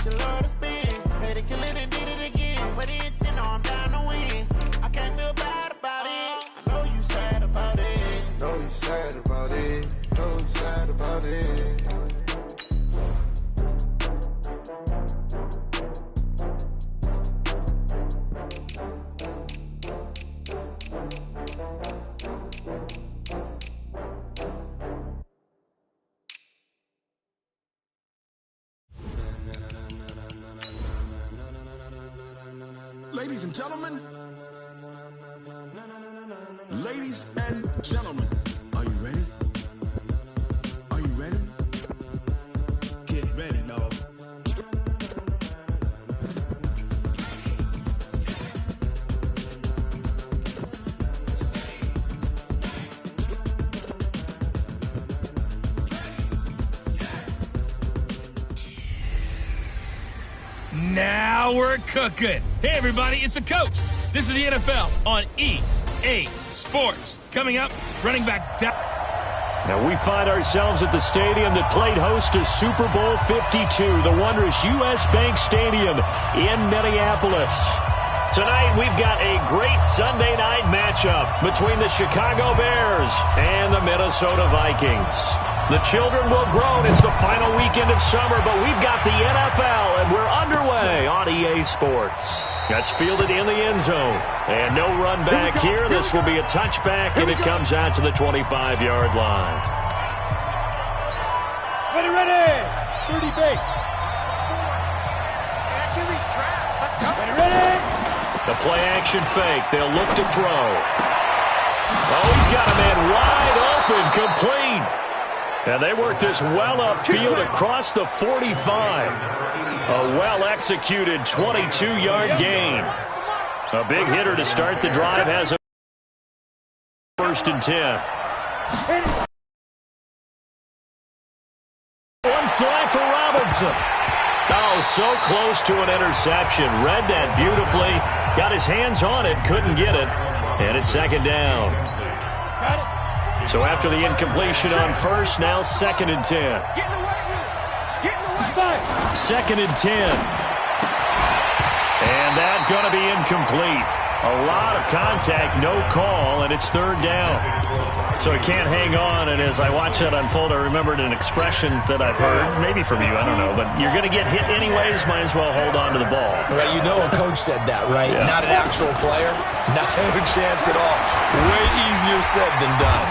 She love to spin. Made it kill it and did it again. But the intent, I'm down to win. I can't feel bad about it. I know you sad about it. Know you sad about it. Know you sad about it. Ladies and gentlemen, ladies and gentlemen, are you ready? Are you ready? Get ready, dog. Now we're cooking. Hey, everybody, it's the coach. This is the NFL on EA Sports. Coming up, running back down. Now we find ourselves at the stadium that played host to Super Bowl 52, the wondrous U.S. Bank Stadium in Minneapolis. Tonight we've got a great Sunday night matchup between the Chicago Bears and the Minnesota Vikings. The children will groan. It's the final weekend of summer, but we've got the NFL, and we're underway on EA Sports. That's fielded in the end zone. And no run back here. This will be a touchback, and it comes out to the 25-yard line. Ready! 30 base. QB's trapped. Let's go. Ready! The play-action fake. They'll look to throw. Oh, he's got a man wide open, complete. And they work this well upfield across the 45. A well-executed 22-yard gain. A big hitter to start the drive has a first and 10. One fly for Robinson. Oh, so close to an interception. Read that beautifully. Got his hands on it, couldn't get it. And it's second down. Got it. So after the incompletion on first, now second and 10. Get in the weight room. Get in the weight room. Second and 10. And that's going to be incomplete. A lot of contact, no call, and it's third down. So he can't hang on, and as I watch that unfold, I remembered an expression that I've heard, maybe from you, I don't know, but you're going to get hit anyways, might as well hold on to the ball. Right, you know a coach said that, right? Yeah. Not an actual player. Not a chance at all. Way easier said than done.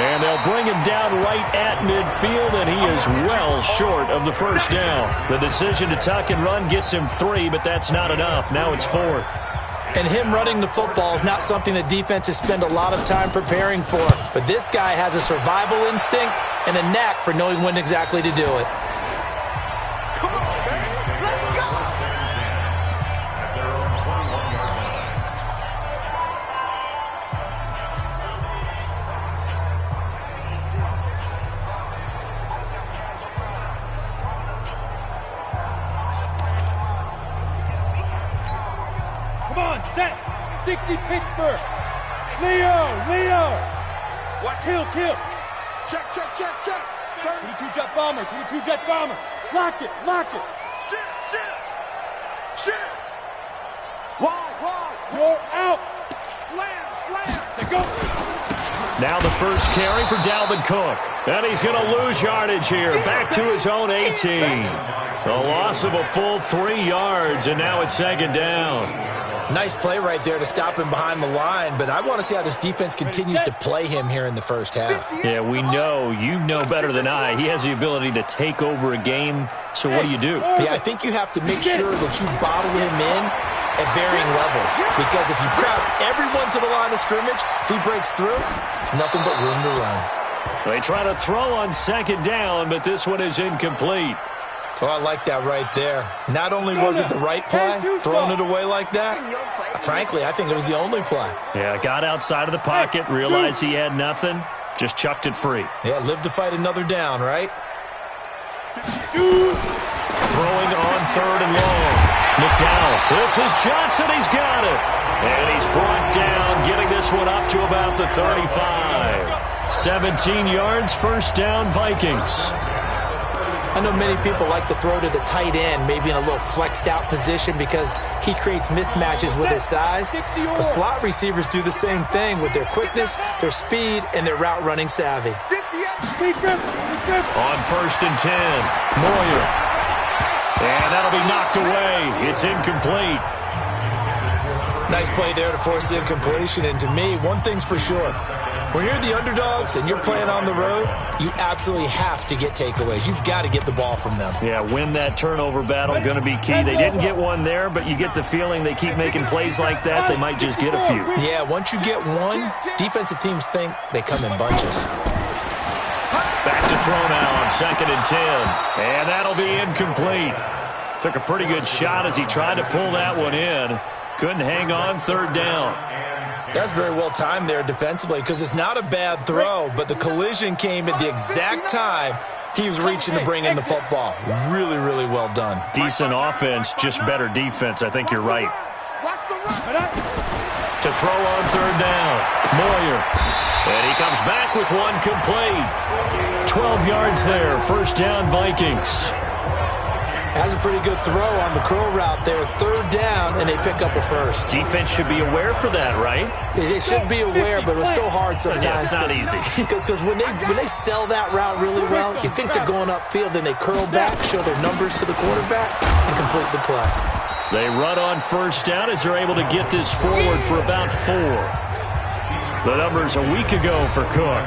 And they'll bring him down right at midfield, and he is well short of the first down. The decision to tuck and run gets him 3, but that's not enough. Now it's fourth. And him running the football is not something that defenses spend a lot of time preparing for. But this guy has a survival instinct and a knack for knowing when exactly to do it. Come on, baby. Let's go. Come on, set. 60 Pittsburgh. Leo. Watch Kill. Check. 22 jet bomber. Lock it. Shit. Wall. You're out. Slam. Let's go. Now the first carry for Dalvin Cook. And he's going to lose yardage here. Back to his own 18. A loss of a full 3 yards, and now it's second down. Nice play right there to stop him behind the line, but I want to see how this defense continues to play him here in the first half. Yeah, we know. You know better than I. He has the ability to take over a game, so what do you do? Yeah, I think you have to make sure that you bottle him in at varying levels, because if you crowd everyone to the line of scrimmage, if he breaks through, there's nothing but room to run. They try to throw on second down, but this one is incomplete. Oh, I like that right there. Not only was it the right play, throwing it away like that, frankly, I think it was the only play. Yeah, got outside of the pocket, realized he had nothing, just chucked it free. Yeah, live to fight another down, right? Throwing on third and long. McDowell, this is Johnson, he's got it. And he's brought down, getting this one up to about the 35. 17 yards, first down, Vikings. I know many people like to throw to the tight end, maybe in a little flexed out position because he creates mismatches with his size. But slot receivers do the same thing with their quickness, their speed, and their route running savvy. On 1st and 10, Moyer. And that'll be knocked away. It's incomplete. Nice play there to force the incompletion. And to me, one thing's for sure. When you're the underdogs and you're playing on the road, you absolutely have to get takeaways. You've got to get the ball from them. Yeah, win that turnover battle, going to be key. They didn't get one there, but you get the feeling they keep making plays like that, they might just get a few. Yeah, once you get one, defensive teams think they come in bunches. Back to throw now on 2nd and 10. And that'll be incomplete. Took a pretty good shot as he tried to pull that one in. Couldn't hang on 3rd down. That's very well timed there defensively because it's not a bad throw, but the collision came at the exact time he was reaching to bring in the football. Really, really well done. Decent offense, just better defense. I think you're right. To throw on 3rd down, Moyer. And he comes back with one complete. 12 yards there, 1st down Vikings. Has a pretty good throw on the curl route there. 3rd down, and they pick up a 1st. Defense should be aware for that, right? They should be aware, but it was so hard sometimes. Yeah, it's not easy. Because when they sell that route really well, you think they're going upfield, then they curl back, show their numbers to the quarterback, and complete the play. They run on 1st down as they're able to get this forward for about 4. The numbers a week ago for Cook.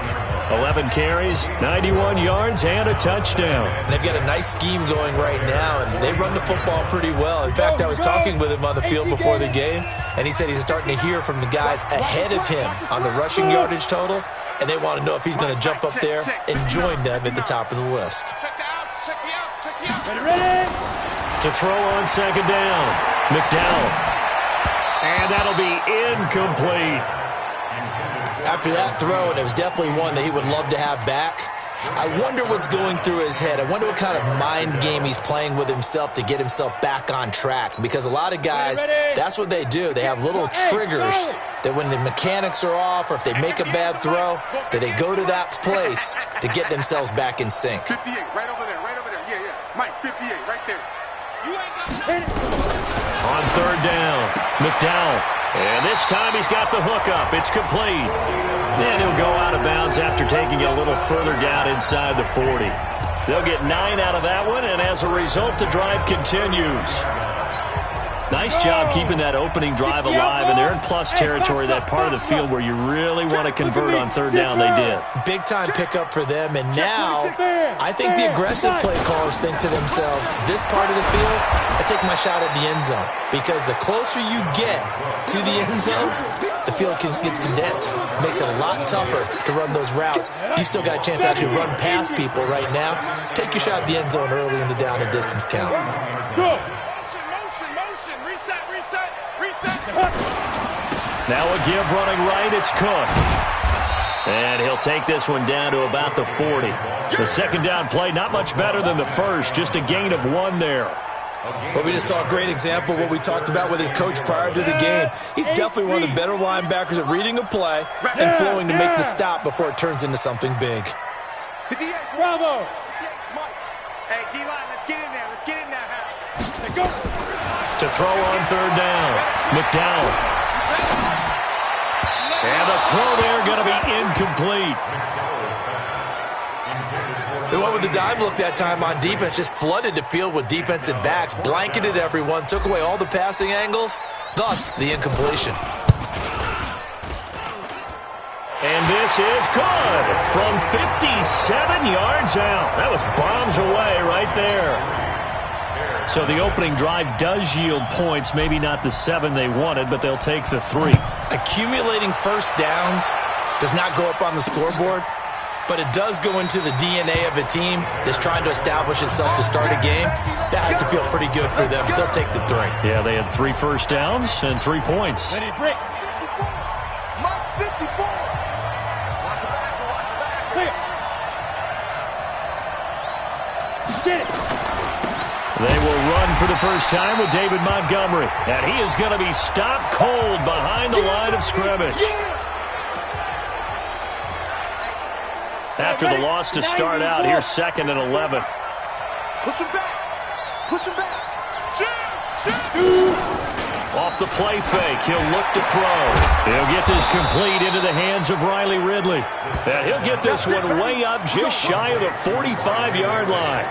11 carries, 91 yards, and a touchdown. And they've got a nice scheme going right now, and they run the football pretty well. In fact, I was talking with him on the field before the game, and he said he's starting to hear from the guys ahead of him on the rushing yardage total, and they want to know if he's going to jump up there and join them at the top of the list. To throw on 2nd down, McDowell. And that'll be incomplete. After that throw, and it was definitely one that he would love to have back, I wonder what's going through his head. I wonder what kind of mind game he's playing with himself to get himself back on track. Because a lot of guys, that's what they do. They have little triggers that when the mechanics are off or if they make a bad throw, that they go to that place to get themselves back in sync. 58, right over there, yeah. Mike, 58, right there. On 3rd down, McDowell. And this time he's got the hookup. It's complete. And he'll go out of bounds after taking it a little further down inside the 40. They'll get 9 out of that one, and as a result, the drive continues. Nice job keeping that opening drive alive, and they're in plus territory, that part of the field where you really want to convert on 3rd down. They did. Big-time pickup for them, and now I think the aggressive play callers think to themselves, this part of the field, I take my shot at the end zone, because the closer you get to the end zone, the field gets condensed. It makes it a lot tougher to run those routes. You still got a chance to actually run past people right now. Take your shot at the end zone early in the down and distance count. Go. Now a give running right, it's Cook. And he'll take this one down to about the 40. The 2nd down play, not much better than the first, just a gain of 1 there. Well, we just saw a great example of what we talked about with his coach prior to the game. He's definitely one of the better linebackers at reading a play and flowing to make the stop before it turns into something big. Bravo. Hey, D-line, let's get in there. Let's get in there. Let's go. To throw on 3rd down, McDowell. And the throw there going to be incomplete. They went with the dive look that time on defense, just flooded the field with defensive backs, blanketed everyone, took away all the passing angles, thus the incompletion. And this is good from 57 yards out. That was bombs away right there. So the opening drive does yield points, maybe not the 7 they wanted, but they'll take the 3. Accumulating 1st downs does not go up on the scoreboard, but it does go into the DNA of a team that's trying to establish itself to start a game. That has to feel pretty good for them. They'll take the 3. Yeah, they had 3 first downs and 3 points. Ready, break. Get it. They will run for the first time with David Montgomery. And he is going to be stopped cold behind the line of scrimmage. After the loss to start out, here's 2nd and 11. Push him back. Push him back. Shoot. Off the play fake, he'll look to throw. He'll get this complete into the hands of Riley Ridley. And he'll get this one way up just shy of the 45-yard line.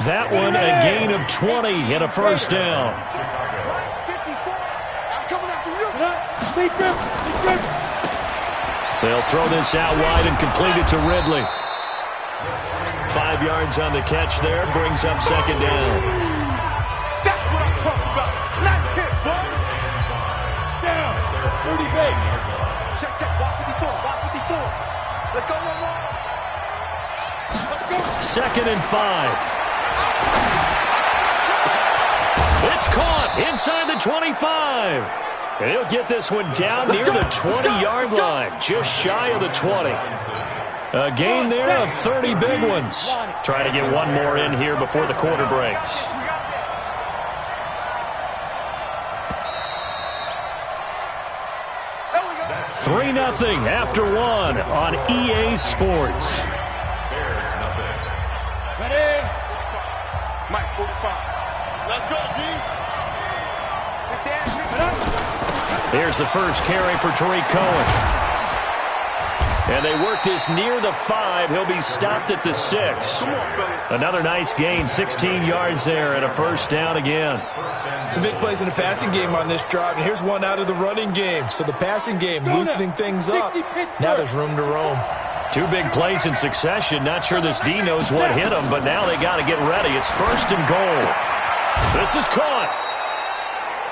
That one a gain of 20 and a first down. I'm coming after you. They'll throw this out wide and complete it to Ridley. 5 yards on the catch there, brings up second down. That's what I'm talking about. Nice hit, boy. Down. 30 base. Check, walk 54, walk 54. Let's go, one more. Let's go. 2nd and 5. It's caught inside the 25. And he'll get this one down near the 20-yard line, just shy of the 20. A gain there of 30 big ones. Try to get one more in here before the quarter breaks. There we go. 3-0 after one on EA Sports. Ready? Mike, 45. Let's go, D. Here's the first carry for Tariq Cohen. And they work this near the 5. He'll be stopped at the 6. Another nice gain, 16 yards there and a first down again. Some big plays in the passing game on this drive, and here's one out of the running game. So the passing game loosening things up. Now there's room to roam. 2 big plays in succession. Not sure this D knows what hit him, but now they got to get ready. It's 1st and goal. This is caught.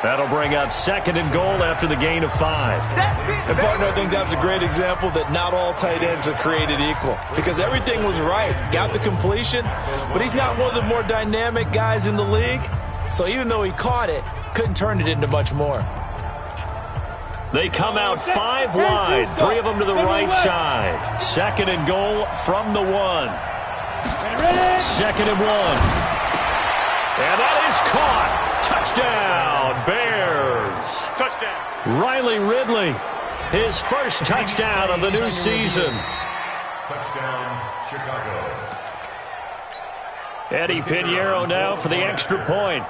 That'll bring up 2nd and goal after the gain of 5. And partner, I think that's a great example that not all tight ends are created equal. Because everything was right. Got the completion, but he's not one of the more dynamic guys in the league. So even though he caught it, couldn't turn it into much more. They come out 5 wide, 3 of them to the right side. 2nd and goal from the 1. 2nd and 1. And that is caught. Touchdown, Bears. Touchdown. Riley Ridley, his first touchdown of the new season. Touchdown, Chicago. Eddie Pinheiro now for the extra point.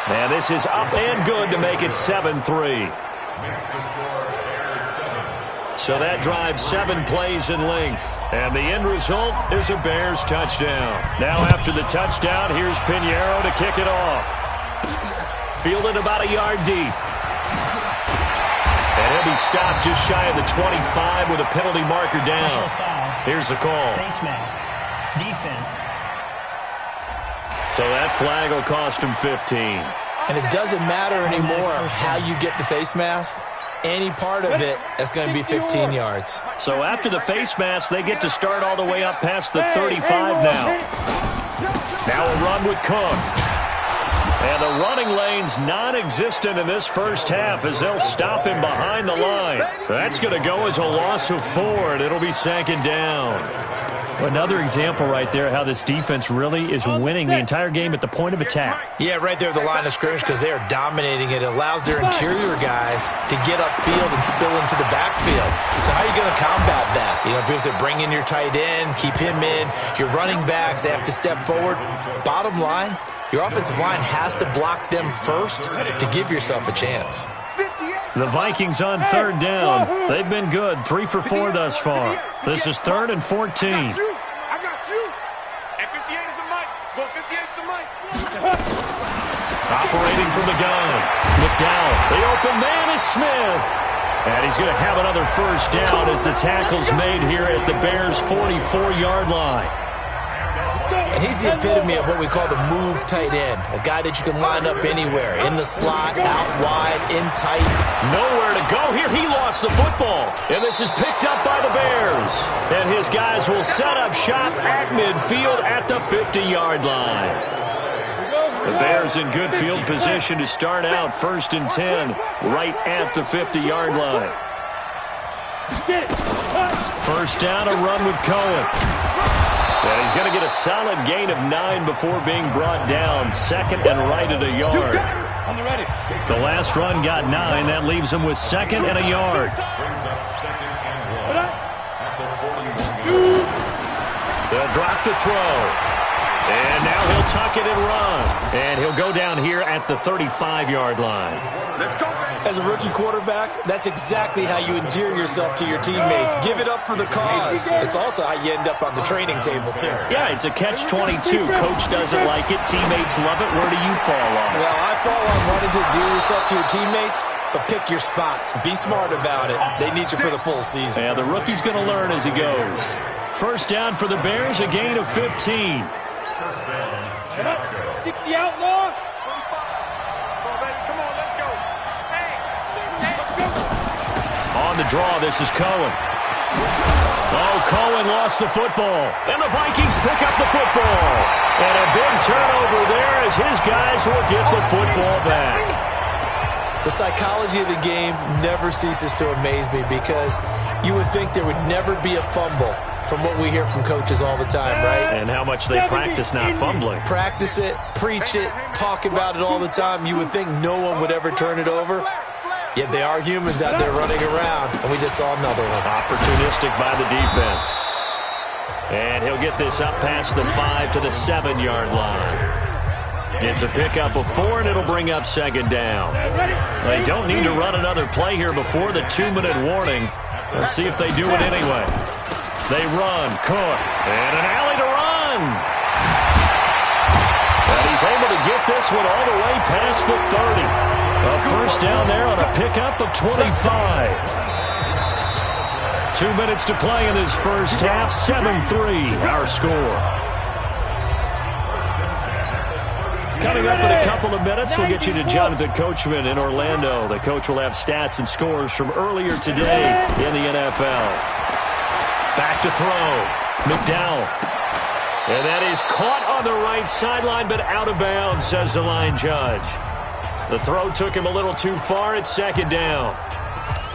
And this is up and good to make it 7-3. Makes the score Bears 7. So that drives 7 plays in length. And the end result is a Bears touchdown. Now after the touchdown, here's Pinheiro to kick it off. Fielded about a yard deep. And he'll be stopped just shy of the 25 with a penalty marker down. Here's the call. Face mask. Defense. So that flag will cost him 15. And it doesn't matter anymore how you get the face mask. Any part of it, that's going to be 15 yards. So after the face mask, they get to start all the way up past the 35 now. Now a run with Cook. And the running lane's non-existent in this first half as they'll stop him behind the line. That's going to go as a loss of 4, and it'll be 2nd down. Another example right there how this defense really is winning the entire game at the point of attack. Yeah, right there at the line of scrimmage because they are dominating it. It allows their interior guys to get upfield and spill into the backfield. So how are you going to combat that? You know, because they bring in your tight end, keep him in. Your running backs, they have to step forward. Bottom line, your offensive line has to block them first to give yourself a chance. The Vikings on 3rd down. They've been good, 3 for 4 thus far. This is 3rd and 14. I got you. And 58 is the mic. Go 58 is the mic. Operating from the gun. McDowell. The open man is Smith. And he's going to have another first down as the tackle's made here at the Bears' 44-yard line. And he's the epitome of what we call the move tight end. A guy that you can line up anywhere. In the slot, out wide, in tight. Nowhere to go here. He lost the football. And this is picked up by the Bears. And his guys will set up shop at midfield at the 50-yard line. The Bears in good field position to start out 1st and 10 right at the 50-yard line. First down, a run with Cohen. And he's going to get a solid gain of 9 before being brought down. 2nd and right at a yard. The last run got 9. That leaves him with 2nd and a yard. Brings up 2nd and 1. They'll drop to throw. And now he'll tuck it and run. And he'll go down here at the 35-yard line. As a rookie quarterback, that's exactly how you endear yourself to your teammates. Give it up for the cause. It's also how you end up on the training table, too. Yeah, it's a catch-22. Coach doesn't like it. Teammates love it. Where do you fall on it? Well, I fall on wanting to endear yourself to your teammates, but pick your spots. Be smart about it. They need you for the full season. Yeah, the rookie's going to learn as he goes. First down for the Bears, a gain of 15. First down, Chicago. 60 outlaw. On the draw, this is Cohen. Oh, Cohen lost the football. And the Vikings pick up the football. And a big turnover there as his guys will get the football back. The psychology of the game never ceases to amaze me because you would think there would never be a fumble from what we hear from coaches all the time, right? And how much they practice not fumbling. Practice it, preach it, talk about it all the time. You would think no one would ever turn it over. Yet they are humans out there running around, and we just saw another one. Opportunistic by the defense. And he'll get this up past the 5 to the 7-yard line. It's a pickup of 4, and it'll bring up second down. They don't need to run another play here before the 2-minute warning. Let's see if they do it anyway. They run, Cook, and an alley to run. And he's able to get this one all the way past the 30. A first down there on a pickup of 25. 2 minutes to play in this first half. 7-3, our score. Coming up in a couple of minutes, we'll get you to Jonathan Coachman in Orlando. The coach will have stats and scores from earlier today in the NFL. Back to throw. McDowell. And that is caught on the right sideline, but out of bounds, says the line judge. The throw took him a little too far. It's second down.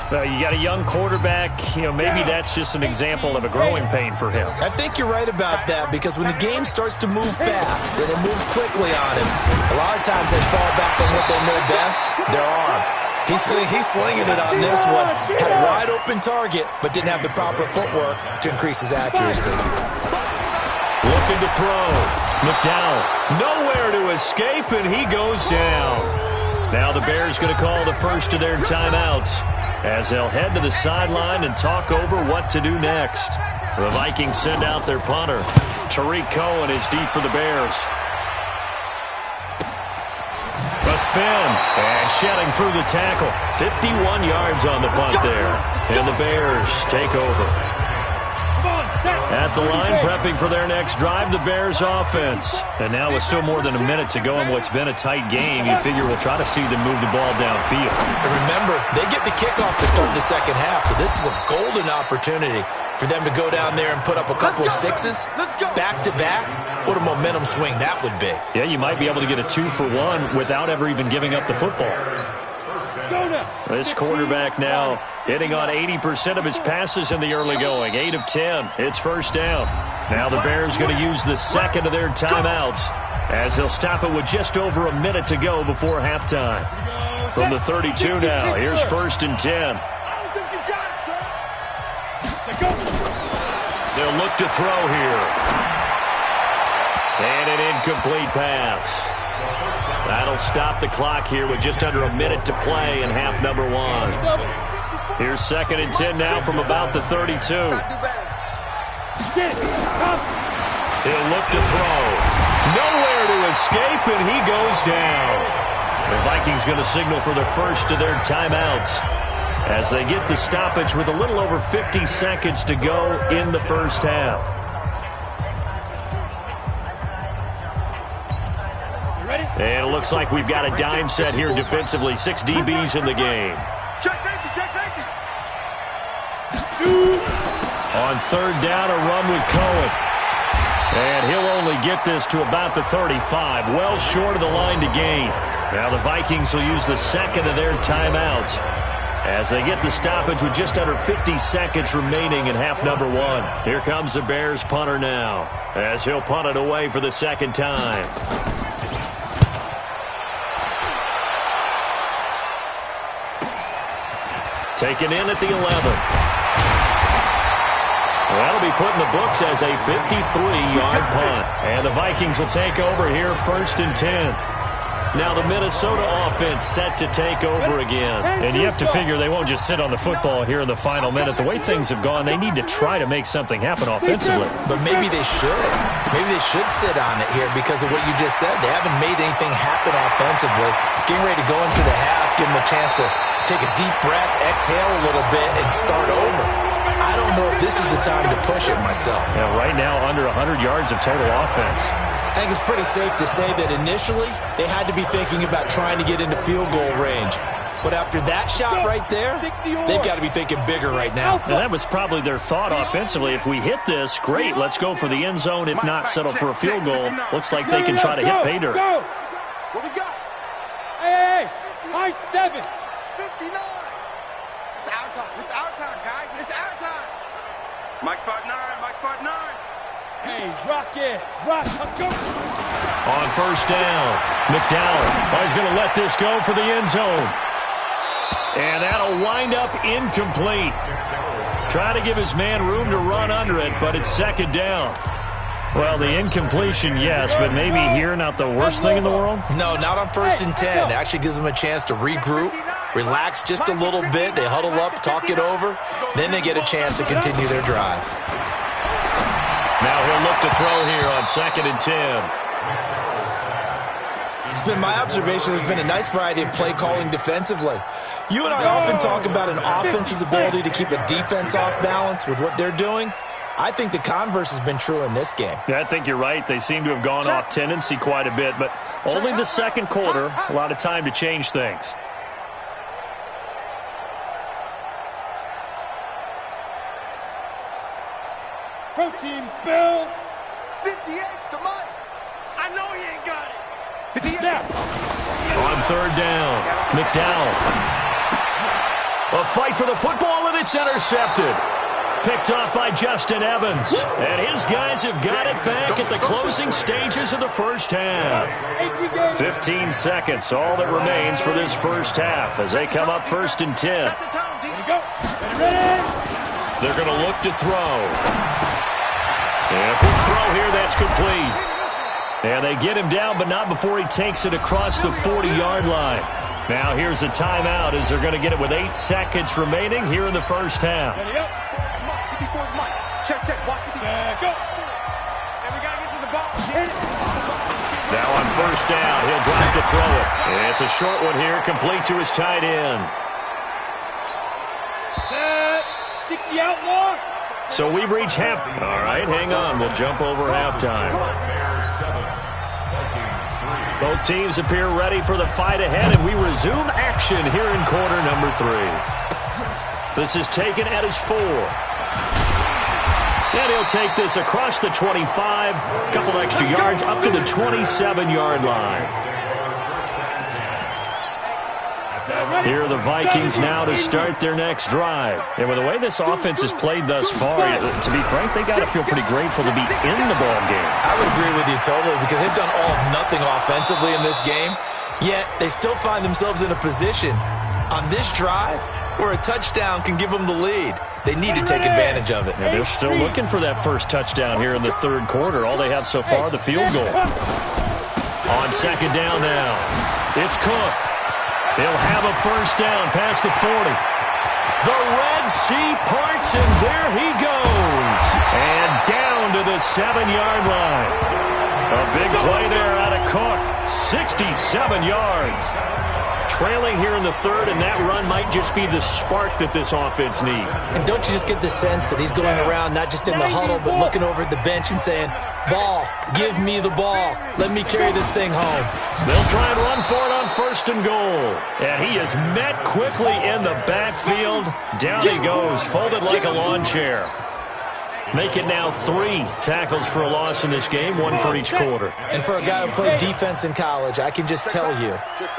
You got a young quarterback. Maybe that's just an example of a growing pain for him. I think you're right about that because when the game starts to move fast and it moves quickly on him, a lot of times they fall back on what they know best, their arm. He's slinging it on this one. Had a wide open target, but didn't have the proper footwork to increase his accuracy. Looking to throw. McDowell nowhere to escape, and he goes down. Now the Bears going to call the first of their timeouts as they'll head to the sideline and talk over what to do next. The Vikings send out their punter. Tariq Cohen is deep for the Bears. A spin, and shedding through the tackle. 51 yards on the punt there. And the Bears take over. At the line, prepping for their next drive, the Bears offense. And now with still more than a minute to go in what's been a tight game, you figure we'll try to see them move the ball downfield. And remember, they get the kickoff to start the second half, so this is a golden opportunity for them to go down there and put up a couple of sixes back-to-back. What a momentum swing that would be. Yeah, you might be able to get a 2-for-1 without ever even giving up the football. This quarterback now hitting on 80% of his passes in the early going. 8 of 10. It's first down. Now the Bears going to use the second of their timeouts as they'll stop it with just over a minute to go before halftime. From the 32 now, here's first and 10. They'll look to throw here. And an incomplete pass. That'll stop the clock here with just under a minute to play in half number 1. Here's second and 10 now from about the 32. He'll look to throw. Nowhere to escape, and he goes down. The Vikings going to signal for the first of their timeouts as they get the stoppage with a little over 50 seconds to go in the first half. And it looks like we've got a dime set here defensively. 6 DBs in the game. Check safety. On third down, a run with Cohen. And he'll only get this to about the 35. Well short of the line to gain. Now the Vikings will use the second of their timeouts as they get the stoppage with just under 50 seconds remaining in half number 1. Here comes the Bears punter now as he'll punt it away for the second time. Taken in at the 11. That'll be put in the books as a 53-yard punt. And the Vikings will take over here, 1st and 10. Now the Minnesota offense set to take over again. And you have to figure they won't just sit on the football here in the final minute. The way things have gone, they need to try to make something happen offensively. But maybe they should. Maybe they should sit on it here because of what you just said. They haven't made anything happen offensively. Getting ready to go into the half, give them a chance to take a deep breath, exhale a little bit, and start over. I don't know if this is the time to push it myself. Yeah, right now, under 100 yards of total offense. I think it's pretty safe to say that initially they had to be thinking about trying to get into field goal range. But after that shot right there, they've got to be thinking bigger right now. And that was probably their thought offensively. If we hit this, great, let's go for the end zone. If not, settle for a field goal. Looks like they can try to hit pay dirt. What we got? Hey, high 7. 59. It's our time. It's our time, guys. It's our time. Mike spot 9. Mike spot 9. Hey, rock it. Rock. Let's go. On 1st down, McDowell. He's going to let this go for the end zone. And that'll wind up incomplete. Try to give his man room to run under it, but it's 2nd down. Well, the incompletion, yes, but maybe here not the worst thing in the world? No, not on 1st and 10. It actually gives them a chance to regroup, relax just a little bit. They huddle up, talk it over. Then they get a chance to continue their drive. Now he'll look to throw here on 2nd and 10. It's been my observation there's been a nice variety of play calling defensively. You and I often talk about an offense's ability to keep a defense off balance with what they're doing. I think the converse has been true in this game. Yeah, I think you're right. They seem to have gone off tendency quite a bit, but only the 2nd quarter, a lot of time to change things. Protein spill. 58 to Mike. I know he ain't got it. 58. On 3rd down, McDowell. A fight for the football, and it's intercepted. Picked off by Justin Evans. And his guys have got it back at the closing stages of the 1st half. 15 seconds, all that remains for this 1st half as they come up 1st and 10. They're going to look to throw. And a quick throw here, that's complete. And they get him down, but not before he takes it across the 40-yard line. Now here's a timeout as they're going to get it with 8 seconds remaining here in the 1st half. Check, watch the go. And we got to get to the ball. Now on 1st down, he'll drive to throw it. And it's a short one here, complete to his tight end. Set. 60 outlaw. So we've reached half. All right, hang on. We'll jump over halftime. Both teams appear ready for the fight ahead, and we resume action here in quarter number 3. This is taken at his 4. And he'll take this across the 25, a couple extra yards up to the 27-yard line. Here are the Vikings now to start their next drive. And with the way this offense has played thus far, to be frank, they got to feel pretty grateful to be in the ball game. I would agree with you totally because they've done all of nothing offensively in this game, yet they still find themselves in a position on this drive where a touchdown can give them the lead. They need to take advantage of it. Yeah, they're still looking for that first touchdown here in the 3rd quarter. All they have so far, the field goal. On 2nd down now, it's Cook. He'll have a 1st down past the 40. The Red Sea parts, and there he goes. And down to the 7-yard line. A big play there out of Cook. 67 yards. Trailing here in the 3rd, and that run might just be the spark that this offense needs. And don't you just get the sense that he's going around not just in the huddle, but looking over at the bench and saying, ball, give me the ball. Let me carry this thing home. They'll try and run for it on 1st and goal. And he is met quickly in the backfield. Down he goes, folded like a lawn chair. Make it now 3 tackles for a loss in this game, 1 for each quarter. And for a guy who played defense in college, I can just tell you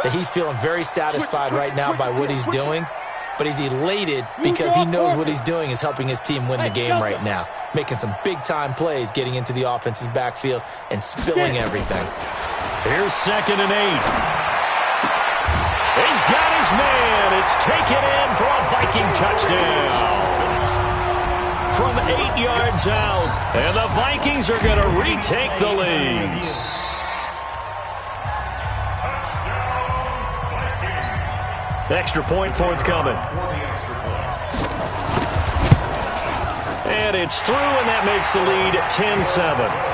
that he's feeling very satisfied right now by what he's doing. But he's elated because he knows what he's doing is helping his team win the game right now. Making some big-time plays, getting into the offense's backfield and spilling everything. Here's 2nd and 8. He's got his man. It's taken in for a Viking touchdown. from 8 yards out. And the Vikings are going to retake the lead. Extra point forthcoming. And it's through, and that makes the lead 10-7.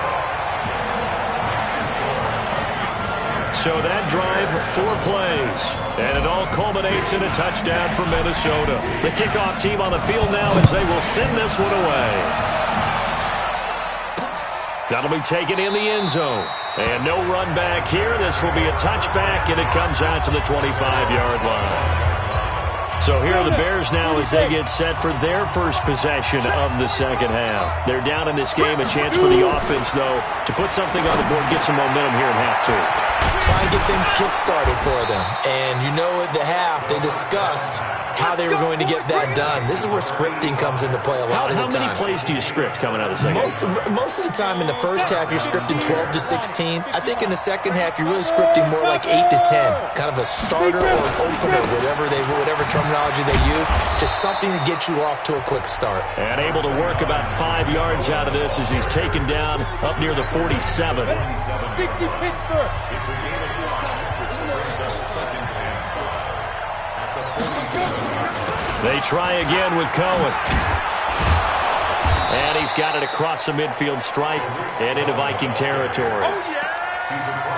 So that drive, 4 plays, and it all culminates in a touchdown for Minnesota. The kickoff team on the field now as they will send this one away. That'll be taken in the end zone. And no run back here. This will be a touchback, and it comes out to the 25-yard line. So here are the Bears now as they get set for their first possession of the second half. They're down in this game. A chance for the offense, though, to put something on the board, get some momentum here in half 2. Try and get things kick-started for them. And you know at the half, they discussed how they were going to get that done. This is where scripting comes into play a lot of the time. How many plays do you script coming out of the second half? Most of the time in the first half, you're scripting 12 to 16. I think in the second half, you're really scripting more like 8 to 10. Kind of a starter or an opener, whatever terminology they use. Just something to get you off to a quick start. And able to work about 5 yards out of this as he's taken down up near the 47. 60 Pittsburgh. They try again with Cohen. And he's got it across the midfield stripe and into Viking territory.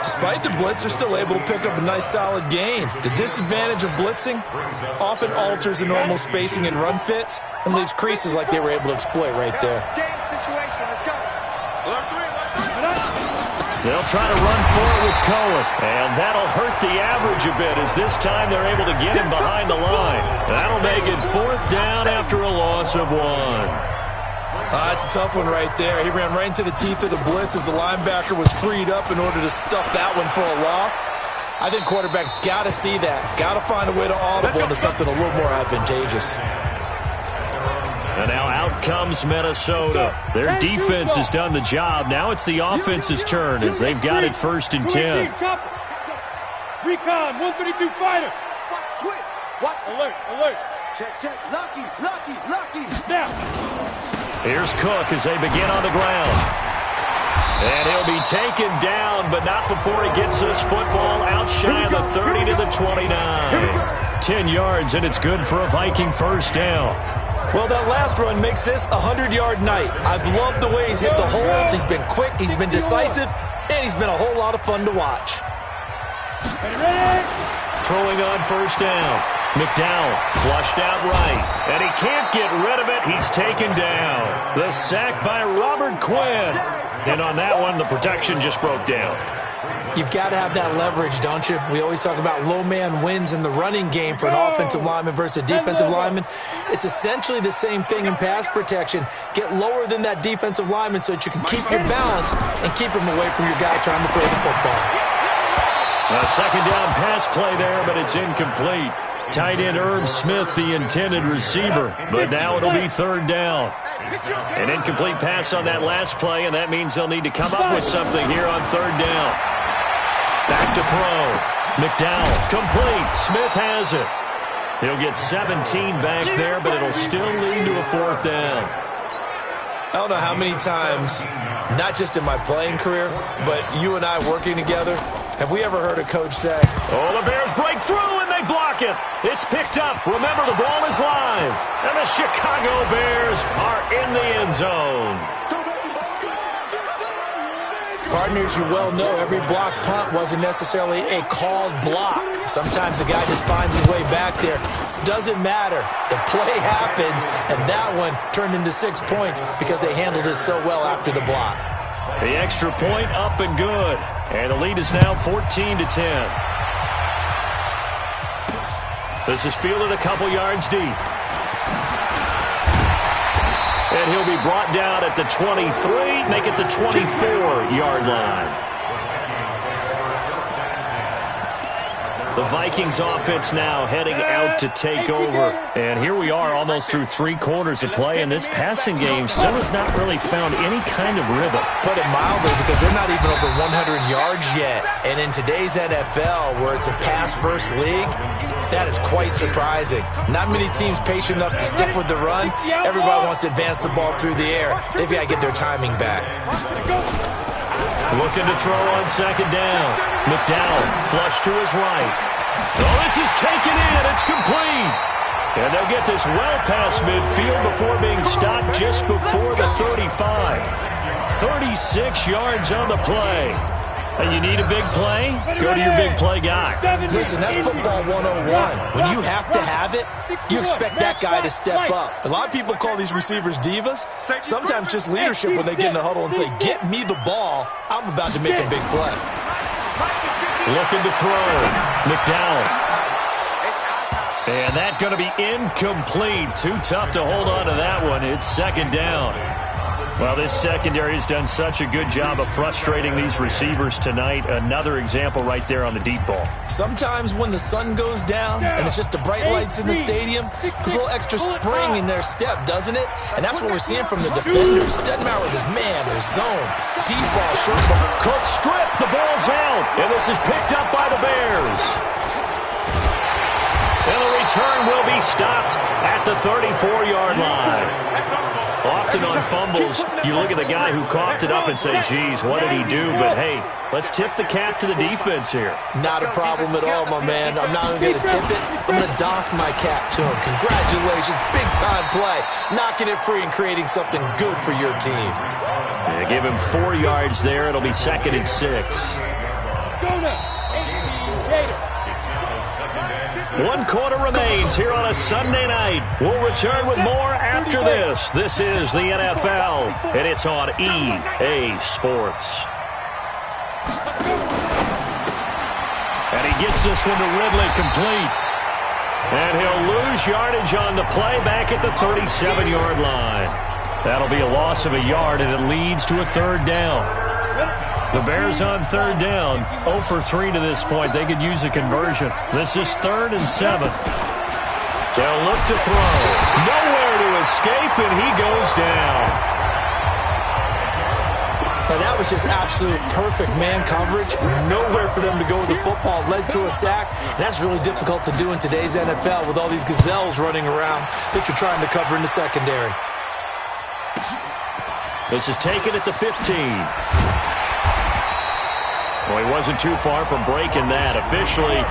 Despite the blitz, they're still able to pick up a nice solid gain. The disadvantage of blitzing often alters the normal spacing and run fits and leaves creases like they were able to exploit right there. They'll try to run for it with Cohen, and that'll hurt the average a bit as this time they're able to get him behind the line. That'll make it 4th down after a loss of 1. That's a tough one right there. He ran right into the teeth of the blitz as the linebacker was freed up in order to stuff that one for a loss. I think quarterbacks got to see that. Got to find a way to audible into something a little more advantageous. And now out comes Minnesota. Their defense has done the job. Now it's the offense's turn as they've got it 1st and 10. Recon, 132 fighter. Watch twitch. Watch alert. Check. Lucky. Now. Here's Cook as they begin on the ground. And he'll be taken down, but not before he gets this football out shy of the 30 to the 29. 10 yards, and it's good for a Viking 1st down. Well, that last run makes this a 100-yard night. I've loved the way he's hit the holes. He's been quick, he's been decisive, and he's been a whole lot of fun to watch. Throwing on 1st down. McDowell flushed out right, and he can't get rid of it. He's taken down. The sack by Robert Quinn. And on that one, the protection just broke down. You've got to have that leverage, don't you? We always talk about low man wins in the running game for an offensive lineman versus a defensive lineman. It's essentially the same thing in pass protection. Get lower than that defensive lineman so that you can keep your balance and keep him away from your guy trying to throw the football. A 2nd down pass play there, but it's incomplete. Tight end Herb Smith, the intended receiver, but now it'll be 3rd down. An incomplete pass on that last play, and that means they'll need to come up with something here on 3rd down. Back to throw. McDowell, complete. Smith has it. He'll get 17 back there, but it'll still lead to a 4th down. I don't know how many times, not just in my playing career, but you and I working together, have we ever heard a coach say, "Oh, the Bears break through and they block it. It's picked up. Remember, the ball is live. And the Chicago Bears are in the end zone." Partners, you well know every block punt wasn't necessarily a called block. Sometimes the guy just finds his way back there. Doesn't matter. The play happens, and that one turned into 6 points because they handled it so well after the block. The extra point up and good. And the lead is now 14 to 10. This is fielded a couple yards deep. And he'll be brought down at the 23, make it the 24-yard line. The Vikings offense now heading out to take over. And here we are almost through 3 quarters of play, and this passing game still has not really found any kind of rhythm. Put it mildly, because they're not even over 100 yards yet. And in today's NFL, where it's a pass-first league, that is quite surprising. Not many teams patient enough to stick with the run. Everybody wants to advance the ball through the air. They've got to get their timing back. Looking to throw on second down. McDowell flush to his right. Oh, this is taken in. It's complete. And they'll get this well past midfield before being stopped just before the 35. 36 yards on the play. And you need a big play? Go to your big play guy. Listen, that's football 101. When you have to have it, you expect that guy to step up. A lot of people call these receivers divas. Sometimes just leadership when they get in the huddle and say, get me the ball. I'm about to make a big play. Looking to throw. McDowell. And that's going to be incomplete. Too tough to hold on to that one. It's second down. Well, this secondary has done such a good job of frustrating these receivers tonight. Another example right there on the deep ball. Sometimes when the sun goes down and it's just the bright lights in the stadium, there's a little extra spring in their step, doesn't it? And that's what we're seeing from the defenders. Doesn't matter whether it's man or zone. Deep ball, short ball. Cook strip. The ball's out. And this is picked up by the Bears. And the return will be stopped at the 34-yard line. Often on fumbles, you look at the guy who coughed it up and say, geez, what did he do? But, hey, let's tip the cap to the defense here. Not a problem at all, my man. I'm not even going to tip it. I'm going to doff my cap to him. Congratulations. Big-time play. Knocking it free and creating something good for your team. Yeah, give him 4 yards there. It'll be 2nd and 6. Go now. 18 Gators. 1 quarter remains here on a Sunday night. We'll return with more after this. This is the NFL, and it's on EA Sports. And he gets this one to Ridley complete. And he'll lose yardage on the play back at the 37-yard line. That'll be a loss of a yard, and it leads to a 3rd down. The Bears on 3rd down, 0 for 3 to this point. They could use a conversion. This is 3rd and 7. They'll look to throw. Nowhere to escape, and he goes down. Now, that was just absolute perfect man coverage. Nowhere for them to go with the football. Led to a sack. And that's really difficult to do in today's NFL with all these gazelles running around that you're trying to cover in the secondary. This is taken at the 15. Well, he wasn't too far from breaking that. Officially,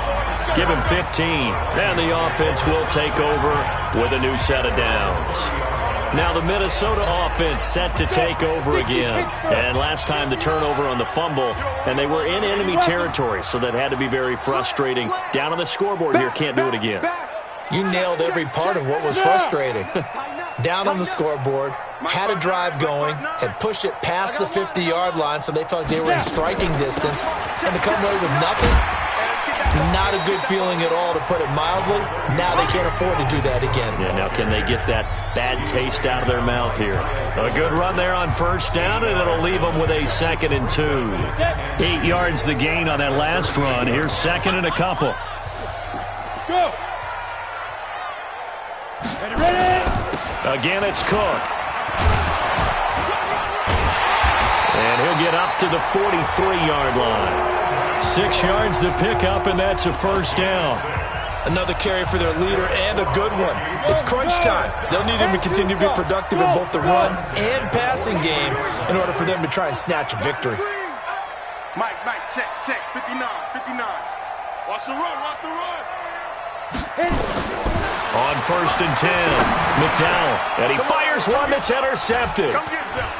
give him 15. And the offense will take over with a new set of downs. Now the Minnesota offense set to take over again. And last time the turnover on the fumble, and they were in enemy territory, so that had to be very frustrating. Down on the scoreboard here, can't do it again. You nailed every part of what was frustrating. Down on the scoreboard, had a drive going, had pushed it past the 50-yard line, so they felt like they were in striking distance, and to come away with nothing, not a good feeling at all, to put it mildly. Now they can't afford to do that again. Yeah, now can they get that bad taste out of their mouth here? A good run there on 1st down, and it'll leave them with a 2nd and 2. 8 yards the gain on that last run. Here's 2nd and a couple. Go. Ready. Again, it's Cook. And he'll get up to the 43-yard line. 6 yards to pick up, and that's a 1st down. Another carry for their leader, and a good one. It's crunch time. They'll need him to continue to be productive in both the run and passing game in order for them to try and snatch a victory. Mike, check, 59. Watch the run. On 1st and 10, McDowell, and he fires one that's intercepted.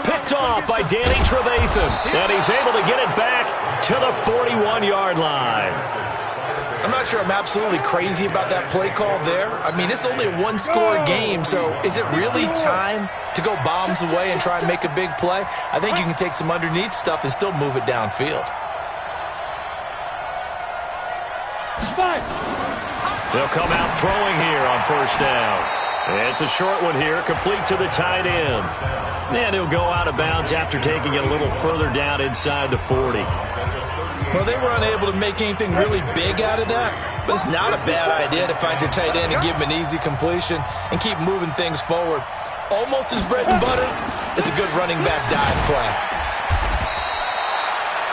Picked off by Danny Trevathan, and he's able to get it back to the 41-yard line. I'm not sure I'm absolutely crazy about that play call there. I mean, it's only a 1-score game, so is it really time to go bombs away and try and make a big play? I think you can take some underneath stuff and still move it downfield. They'll come out throwing here on 1st down. It's a short one here, complete to the tight end. And he'll go out of bounds after taking it a little further down inside the 40. Well, they were unable to make anything really big out of that. But it's not a bad idea to find your tight end and give him an easy completion and keep moving things forward. Almost his bread and butter is a good running back dive play.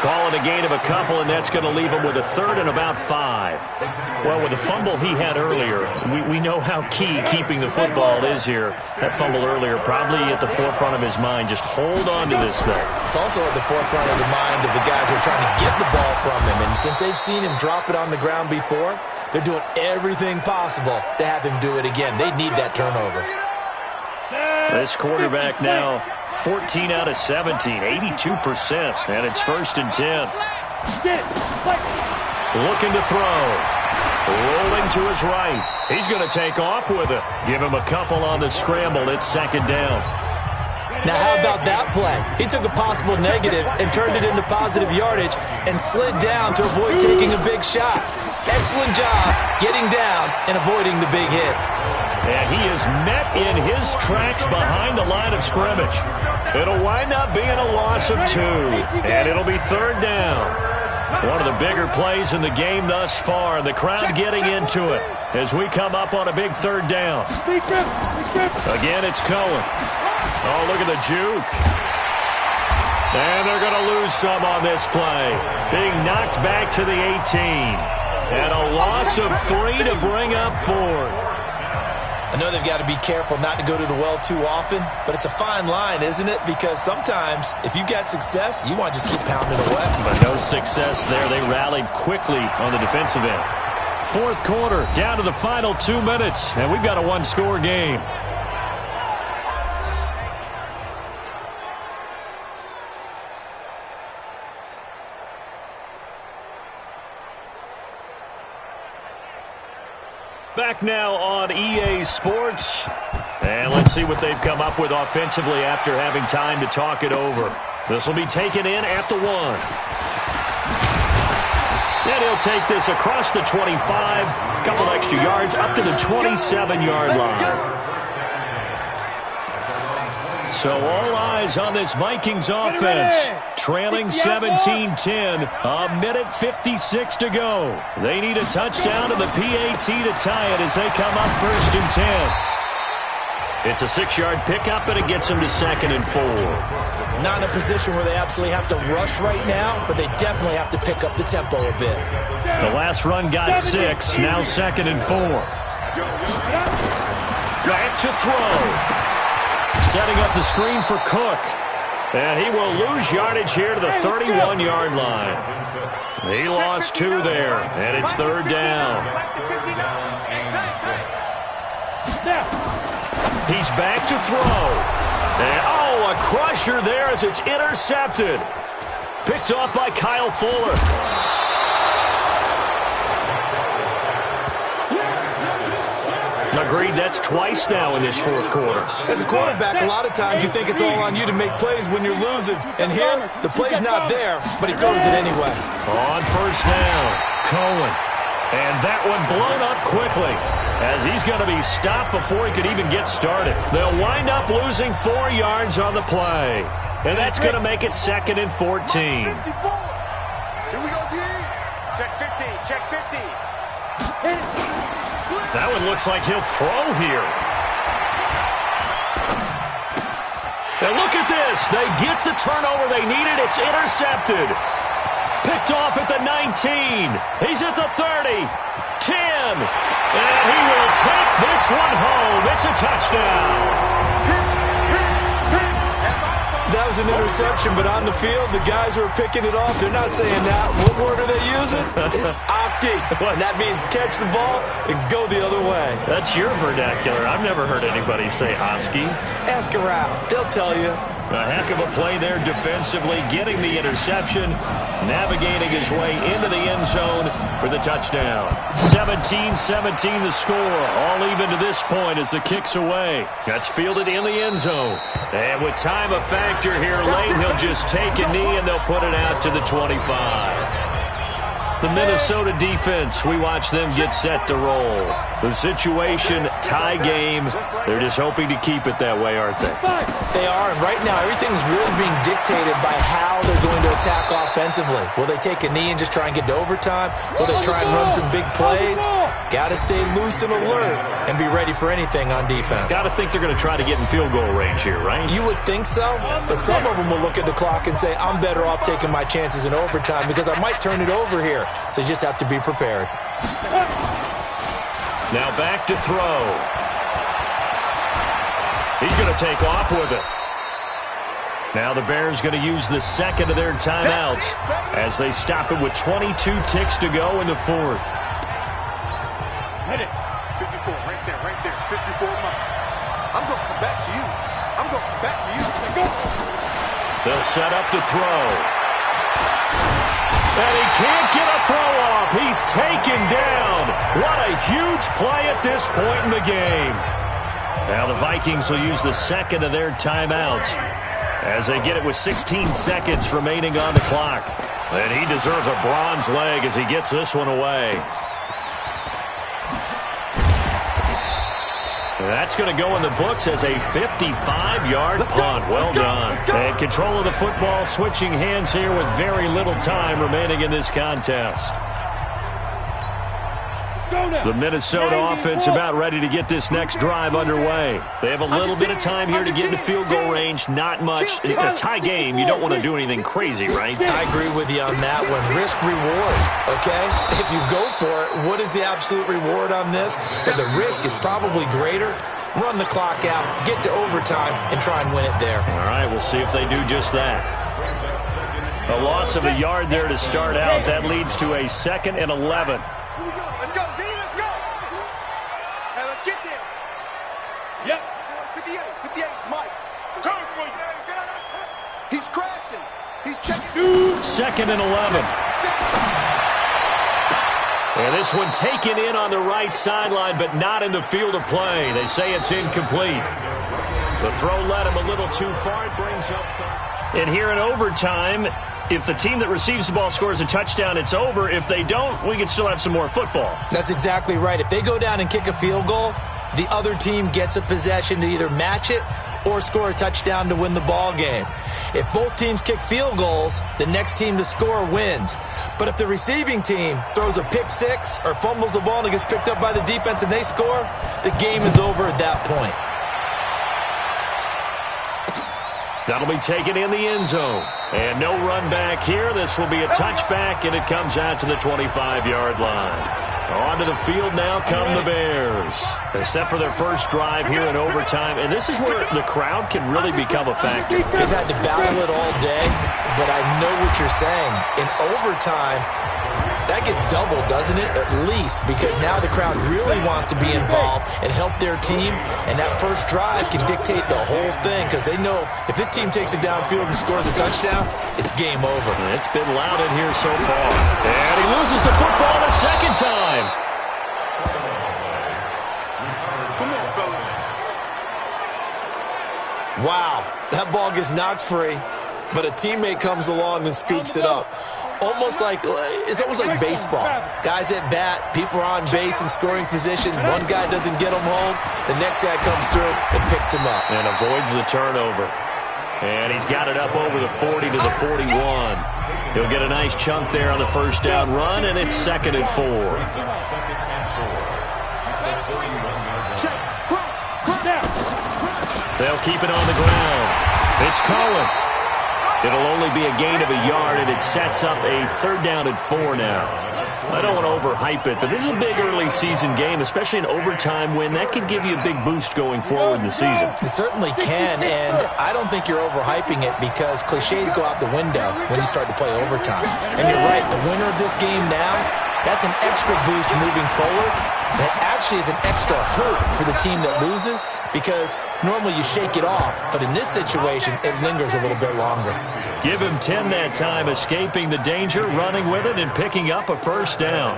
Call it a gain of a couple, and that's going to leave him with a third and about 5. Well, with the fumble he had earlier, we know how key keeping the football is here. That fumble earlier probably at the forefront of his mind. Just hold on to this thing. It's also at the forefront of the mind of the guys who are trying to get the ball from him. And since they've seen him drop it on the ground before, they're doing everything possible to have him do it again. They need that turnover. This quarterback now 14 out of 17, 82%, and it's 1st and 10. Looking to throw. Rolling to his right. He's going to take off with it. Give him a couple on the scramble. It's 2nd down. Now, how about that play? He took a possible negative and turned it into positive yardage and slid down to avoid taking a big shot. Excellent job getting down and avoiding the big hit. And he is met in his tracks behind the line of scrimmage. It'll wind up being a loss of 2, and it'll be 3rd down. One of the bigger plays in the game thus far, and the crowd getting into it as we come up on a big 3rd down. Again, it's Cohen. Oh, look at the juke. And they're going to lose some on this play. Being knocked back to the 18. And a loss of 3 to bring up 4th. I know they've got to be careful not to go to the well too often, but it's a fine line, isn't it? Because sometimes, if you've got success, you want to just keep pounding away. But no success there. They rallied quickly on the defensive end. 4th quarter, down to the final 2 minutes, and we've got a one-score game. Back now on EA Sports. And let's see what they've come up with offensively after having time to talk it over. This will be taken in at the 1. And he'll take this across the 25. A couple extra yards up to the 27-yard line. So all eyes on this Vikings offense. Trailing 17-10. A minute 56 to go. They need a touchdown and the PAT to tie it as they come up 1st and 10. It's a 6-yard pickup, and it gets them to 2nd and 4. Not in a position where they absolutely have to rush right now, but they definitely have to pick up the tempo a bit. The last run got 6. Now 2nd and 4. Back to throw. Setting up the screen for Cook. And he will lose yardage here to the 31-yard line. He lost 2 there, and it's 3rd down. He's back to throw. And, a crusher there as it's intercepted. Picked off by Kyle Fuller. Agreed, that's twice now in this 4th quarter. As a quarterback, a lot of times you think it's all on you to make plays when you're losing. And here, the play's not there, but he throws it anyway. On 1st down, Cohen. And that one blown up quickly as he's going to be stopped before he could even get started. They'll wind up losing 4 yards on the play. And that's going to make it 2nd and 14. Here we go, D. Check 50, check 50. That one looks like he'll throw here. And look at this. They get the turnover they needed. It's intercepted. Picked off at the 19. He's at the 30. 10. And he will take this one home. It's a touchdown. That was an interception, but on the field, the guys who are picking it off, they're not saying that. What word are they using? It's Oski. And that means catch the ball and go the other way. That's your vernacular. I've never heard anybody say Oski. Ask around. They'll tell you. A heck of a play there defensively, getting the interception, navigating his way into the end zone for the touchdown. 17-17 the score, all even to this point as the kick's away. That's fielded in the end zone. And with time a factor here late, he'll just take a knee and they'll put it out to the 25. The Minnesota defense, we watch them get set to roll. The situation, tie game. They're just hoping to keep it that way, aren't they? They are, and right now everything is really being dictated by how they're going to attack offensively. Will they take a knee and just try and get to overtime? Will they try and run some big plays? Got to stay loose and alert and be ready for anything on defense. Got to think they're going to try to get in field goal range here, right? You would think so, but some of them will look at the clock and say, I'm better off taking my chances in overtime because I might turn it over here. So you just have to be prepared. Now back to throw. He's going to take off with it. Now the Bears going to use the second of their timeouts as they stop it with 22 ticks to go in the fourth. Hit it. 54, right there, 54 miles. I'm going to come back to you. I'm going to come back to you. Go. They'll set up to throw. And he can't get a throw off. He's taken down. What a huge play at this point in the game. Now the Vikings will use the second of their timeouts as they get it with 16 seconds remaining on the clock. And he deserves a bronze leg as he gets this one away. That's going to go in the books as a 55-yard punt. Well done. And control of the football, switching hands here with very little time remaining in this contest. The Minnesota offense about ready to get this next drive underway. They have a little bit of time here to get into field goal range. Not much. In a tie game, you don't want to do anything crazy, right? I agree with you on that one. Risk reward, okay? If you go for it, what is the absolute reward on this? But the risk is probably greater. Run the clock out, get to overtime, and try and win it there. All right, we'll see if they do just that. A loss of a yard there to start out. That leads to a 2nd and 11. Let's go, D, let's go. Hey, let's get there. Yep. 58, Mike. He's crashing. He's checking. 2nd and 11. And this one taken in on the right sideline, but not in the field of play. They say it's incomplete. The throw led him a little too far. It brings up third. And here in overtime, if the team that receives the ball scores a touchdown, it's over. If they don't, we can still have some more football. That's exactly right. If they go down and kick a field goal, the other team gets a possession to either match it or score a touchdown to win the ball game. If both teams kick field goals, the next team to score wins. But if the receiving team throws a pick six or fumbles the ball and it gets picked up by the defense and they score, the game is over at that point. That'll be taken in the end zone. And no run back here. This will be a touchback, and it comes out to the 25-yard line. Onto the field now come the Bears. They set for their first drive here in overtime, and this is where the crowd can really become a factor. They've had to battle it all day, but I know what you're saying. In overtime, that gets doubled, doesn't it? At least, because now the crowd really wants to be involved and help their team, and that first drive can dictate the whole thing because they know if this team takes it downfield and scores a touchdown, it's game over. It's been loud in here so far. And he loses the football the second time. Come on, fellas. Wow, that ball gets knocked free, but a teammate comes along and scoops it up. It's almost like baseball. Guys at bat, people are on base in scoring position. One guy doesn't get him home. The next guy comes through and picks him up. And avoids the turnover. And he's got it up over the 40 to the 41. He'll get a nice chunk there on the first down run, and it's 2nd and 4. They'll keep it on the ground. It's Cohen. It'll only be a gain of a yard, and it sets up a 3rd down and 4 now. I don't want to overhype it, but this is a big early season game, especially an overtime win. That could give you a big boost going forward in the season. It certainly can, and I don't think you're overhyping it because cliches go out the window when you start to play overtime. And you're right, the winner of this game now, that's an extra boost moving forward. That actually is an extra hurt for the team that loses because normally you shake it off, but in this situation, it lingers a little bit longer. Give him 10 that time, escaping the danger, running with it, and picking up a first down.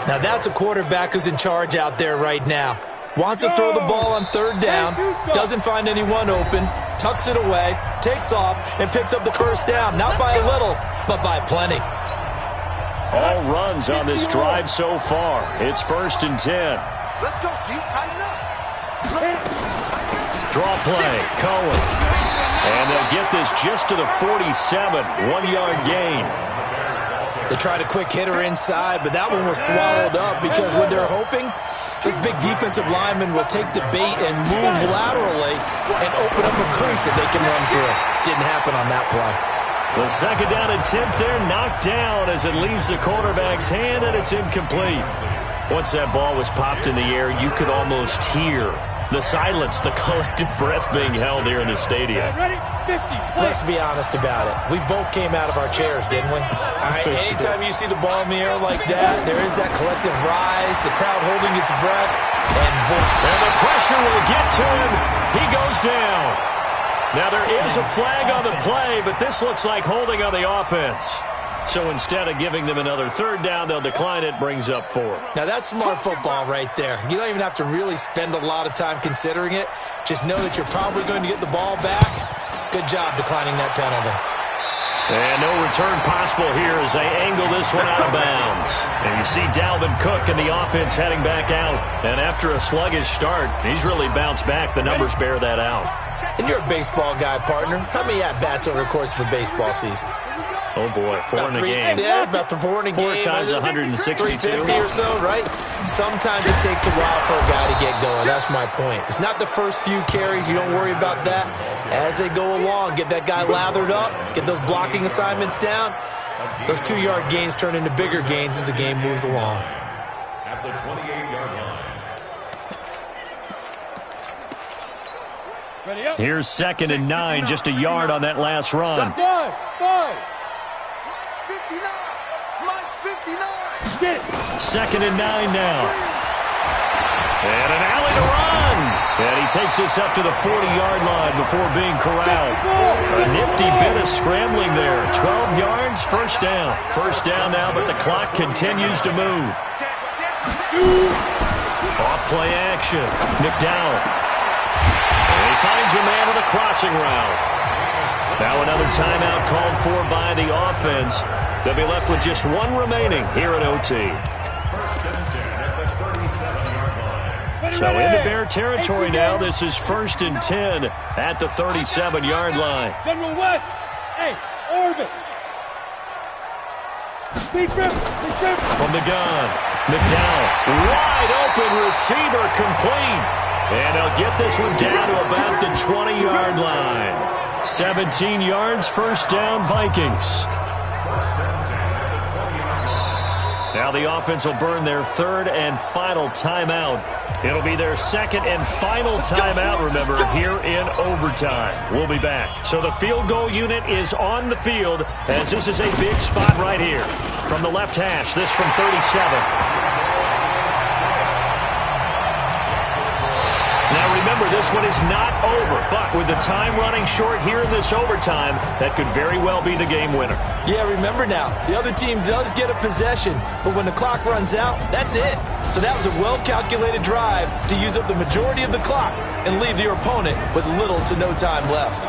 Now that's a quarterback who's in charge out there right now. Wants to throw the ball on 3rd down, doesn't find anyone open, tucks it away, takes off, and picks up the first down. Not by a little, but by plenty. all runs on this drive so far. It's 1st and 10. Let's go, D. Tighten up. Draw play. Cohen. And they'll get this just to the 47. 1-yard gain. They tried a quick hitter inside, but that one was swallowed up because what they're hoping, this big defensive lineman will take the bait and move laterally and open up a crease that they can run through. Didn't happen on that play. The 2nd down attempt there knocked down as it leaves the quarterback's hand, and it's incomplete. Once that ball was popped in the air, you could almost hear the silence, the collective breath being held here in the stadium. Let's be honest about it. We both came out of our chairs, didn't we? All right, anytime you see the ball in the air like that, there is that collective rise, the crowd holding its breath, and boom. And the pressure will get to him. He goes down. Now there is a flag on the play, but this looks like holding on the offense. So instead of giving them another 3rd down, they'll decline it, brings up 4. Now that's smart football right there. You don't even have to really spend a lot of time considering it. Just know that you're probably going to get the ball back. Good job declining that penalty. And no return possible here as they angle this one out of bounds. And you see Dalvin Cook and the offense heading back out. And after a sluggish start, he's really bounced back. The numbers bear that out. And you're a baseball guy, partner. How many at-bats over the course of a baseball season? Oh, boy, 4 in a game. Yeah, about 4 in a game. 4 times 162. 350 or so, right? Sometimes it takes a while for a guy to get going. That's my point. It's not the first few carries. You don't worry about that. As they go along, get that guy lathered up, get those blocking assignments down. Those 2-yard gains turn into bigger gains as the game moves along. At the 28-yard line. Here's 2nd and 9, just a yard on that last run. 5. 59. Mike's 59. Get it. 2nd and 9 now. And an alley to run. And he takes this up to the 40-yard line before being corralled. A nifty bit of scrambling there. 12 yards, 1st down. 1st down now, but the clock continues to move. Off play action. McDowell. And he finds a man on a crossing route. Now another timeout called for by the offense. They'll be left with just 1 remaining here at OT. So into Bear territory now. This is 1st and 10 at the 37-yard line. General West. Hey, orbit. From the gun, McDowell, wide open receiver, complete. And they'll get this one down to about the 20-yard line. 17 yards, 1st down, Vikings. Now the offense will burn their 3rd and final timeout. It'll be their 2nd and final timeout, remember, here in overtime. We'll be back. So the field goal unit is on the field as this is a big spot right here. From the left hash, this from 37. Now remember, this one is not over, but with the time running short here in this overtime, that could very well be the game winner. Yeah, remember now, the other team does get a possession, but when the clock runs out, that's it. So that was a well-calculated drive to use up the majority of the clock and leave your opponent with little to no time left.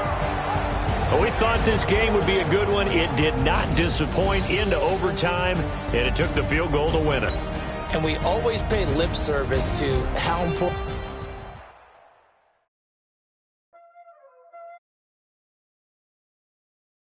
Well, we thought this game would be a good one. It did not disappoint into overtime, and it took the field goal to win it. And we always pay lip service to how important